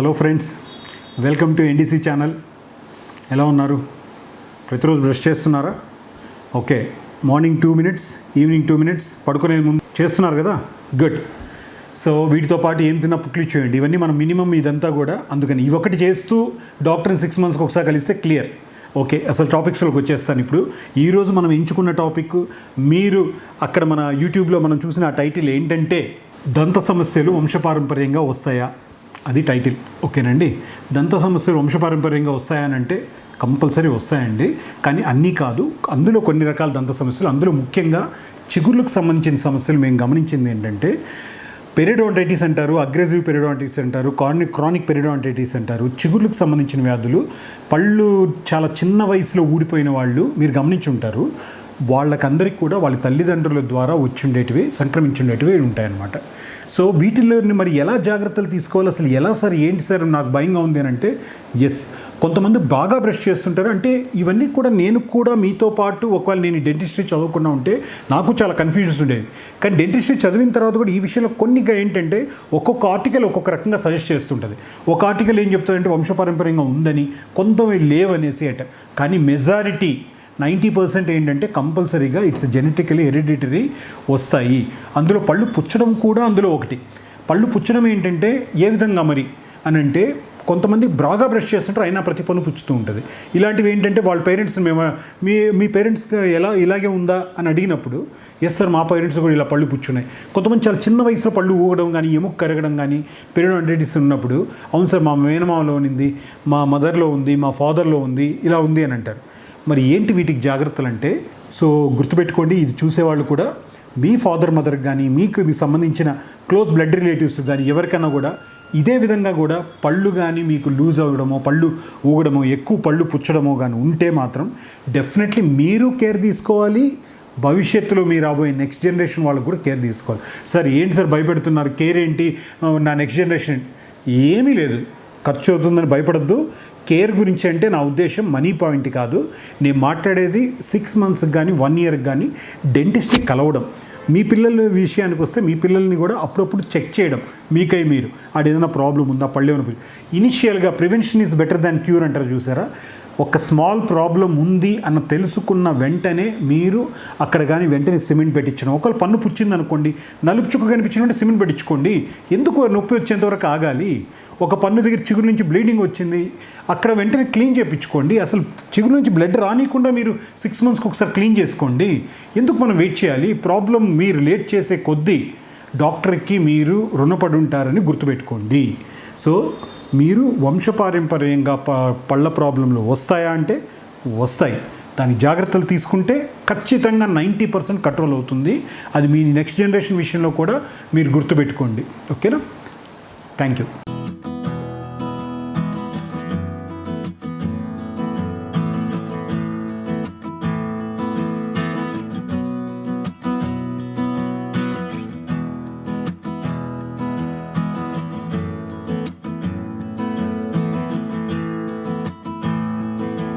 Hello friends, welcome to NDC channel. ఎలా ఉన్నారు? ప్రతిరోజు బ్రష్ చేస్తున్నారా? Okay, morning 2 minutes, evening 2 minutes, పడుకునే ముందు చేస్తున్నారు కదా, గుడ్. సో వీటితో పాటు ఏం తిన్నా పుక్లు చేయండి. ఇవన్నీ మనం మినిమం ఇదంతా కూడా. అందుకని ఇవొకటి చేస్తూ డాక్టర్ని 6 monthsకి ఒకసారి కలిస్తే క్లియర్. ఓకే, అసలు టాపిక్స్లోకి వచ్చేస్తాను ఇప్పుడు. ఈరోజు మనం ఎంచుకున్న టాపిక్, మీరు అక్కడ మన యూట్యూబ్లో మనం చూసిన ఆ టైటిల్ ఏంటంటే దంత సమస్యలు వంశపారంపర్యంగా వస్తాయా, అది టైటిల్. ఓకేనండి. దంత సమస్యలు వంశపారంపర్యంగా వస్తాయనంటే కంపల్సరీ వస్తాయండి, కానీ అన్నీ కాదు. అందులో కొన్ని రకాల దంత సమస్యలు, అందులో ముఖ్యంగా చిగుర్లకు సంబంధించిన సమస్యలు మేము గమనించింది ఏంటంటే పెరిడోంటైటిస్ అంటారు, అగ్రెసివ్ పెరిడోంటైటిస్ అంటారు, క్రానిక్ పెరిడోంటైటిస్ అంటారు. చిగుర్లకు సంబంధించిన వ్యాధులు, పళ్ళు చాలా చిన్న వయసులో ఊడిపోయిన వాళ్ళు మీరు గమనించి ఉంటారు. వాళ్ళకందరికీ కూడా వాళ్ళ తల్లిదండ్రుల ద్వారా వచ్చిండేటివి, సంక్రమించుండేటివి ఉంటాయన్నమాట. సో వీటిలోని మరి ఎలా జాగ్రత్తలు తీసుకోవాలి, అసలు ఎలా సార్, ఏంటి సార్ నాకు భయంగా ఉంది అని అంటే, ఎస్, కొంతమంది బాగా బ్రష్ చేస్తుంటారు. అంటే ఇవన్నీ కూడా నేను కూడా మీతో పాటు ఒకవేళ నేను డెంటిస్ట్రీ చదవకుండా ఉంటే నాకు చాలా కన్ఫ్యూజన్స్ ఉండేది. కానీ డెంటిస్ట్రీ చదివిన తర్వాత కూడా ఈ విషయంలో కొన్నిగా ఏంటంటే ఒక్కొక్క ఆర్టికల్ ఒక్కొక్క రకంగా సజెస్ట్ చేస్తుంటుంది. ఒక ఆర్టికల్ ఏం చెప్తుందంటే వంశపారంపర్యంగా ఉందని, కొంతమంది లేవనేసి అట. కానీ మెజారిటీ 90% ఏంటంటే కంపల్సరీగా ఇట్స్ జెనెటికలీ హెరిడిటరీ వస్తాయి. అందులో పళ్ళు పుచ్చడం కూడా అందులో ఒకటి. పళ్ళు పుచ్చడం ఏంటంటే ఏ విధంగా మరి అని అంటే, కొంతమంది బాగా బ్రష్ చేస్తుంటారు అయినా ప్రతి పన్ను పుచ్చుతూ ఉంటుంది. ఇలాంటివి ఏంటంటే వాళ్ళ పేరెంట్స్ని మేము మీ పేరెంట్స్ ఇలాగే ఉందా అని అడిగినప్పుడు, ఎస్ సార్, మా పేరెంట్స్ కూడా ఇలా పళ్ళు పుచ్చున్నాయి. కొంతమంది చాలా చిన్న వయసులో పళ్ళు ఊగడం కానీ, ఎముక కరగడం కానీ, పెరిడోంటైటిస్ ఉన్నప్పుడు, అవును సార్ మా మేనమామలో ఉంది, మా మదర్లో ఉంది, మా ఫాదర్లో ఉంది, ఇలా ఉంది అని అంటారు. మరి ఏంటి వీటికి జాగ్రత్తలు అంటే, సో గుర్తుపెట్టుకోండి, ఇది చూసేవాళ్ళు కూడా మీ ఫాదర్ మదర్కి కానీ, మీకు సంబంధించిన క్లోజ్ బ్లడ్ రిలేటివ్స్ కానీ ఎవరికైనా కూడా ఇదే విధంగా కూడా పళ్ళు కానీ మీకు లూజ్ అవ్వడమో, పళ్ళు ఊగడమో, ఎక్కువ పళ్ళు పుచ్చడమో కానీ ఉంటే మాత్రం డెఫినెట్లీ మీరు కేర్ తీసుకోవాలి. భవిష్యత్తులో మీరు రాబోయే నెక్స్ట్ జనరేషన్ వాళ్ళకు కూడా కేర్ తీసుకోవాలి. సార్ ఏంటి సార్ భయపెడుతున్నారు, కేర్ ఏంటి, నా నెక్స్ట్ జనరేషన్ ఏమీ లేదు, ఖర్చు అవుతుందని భయపడద్దు. కేర్ గురించి అంటే నా ఉద్దేశం మనీ పాయింట్ కాదు. నేను మాట్లాడేది 6 monthsకి కానీ 1 yearకి కానీ డెంటిస్ట్ని కలవడం. మీ పిల్లల విషయానికి వస్తే మీ పిల్లల్ని కూడా అప్పుడప్పుడు చెక్ చేయడం, మీకై మీరు ఆడ ఏదైనా ప్రాబ్లం ఉందా, పళ్ళు ఏమైనా. ఇనిషియల్గా prevention is better than cure అంటారు చూసారా. ఒక స్మాల్ ప్రాబ్లం ఉంది అన్న తెలుసుకున్న వెంటనే మీరు అక్కడ కానీ వెంటనే సిమెంట్ పెట్టించడం. ఒకవేళ పన్ను పుచ్చింది అనుకోండి, నలుపు చుక్క కనిపించినట్టు సిమెంట్ పెట్టించుకోండి. ఎందుకు నొప్పి వచ్చేంతవరకు ఆగాలి? ఒక పన్ను దగ్గర చిగురు నుంచి బ్లీడింగ్ వచ్చింది, అక్కడ వెంటనే క్లీన్ చేయించుకోండి. అసలు చిగురు నుంచి బ్లడ్ రానియకుండా మీరు 6 monthsకి ఒకసారి క్లీన్ చేసుకోండి. ఎందుకు మనం వెయిట్ చేయాలి? ప్రాబ్లం మీరు లేట్ చేసే కొద్దీ డాక్టర్కి మీరు రుణపడి ఉంటారని గుర్తుపెట్టుకోండి. సో మీరు వంశపారంపర్యంగా పళ్ళ ప్రాబ్లంలు వస్తాయా అంటే వస్తాయి. దానికి జాగ్రత్తలు తీసుకుంటే ఖచ్చితంగా 90% కంట్రోల్ అవుతుంది. అది మీ నెక్స్ట్ జనరేషన్ విషయంలో కూడా మీరు గుర్తుపెట్టుకోండి. ఓకేనా? Thank you.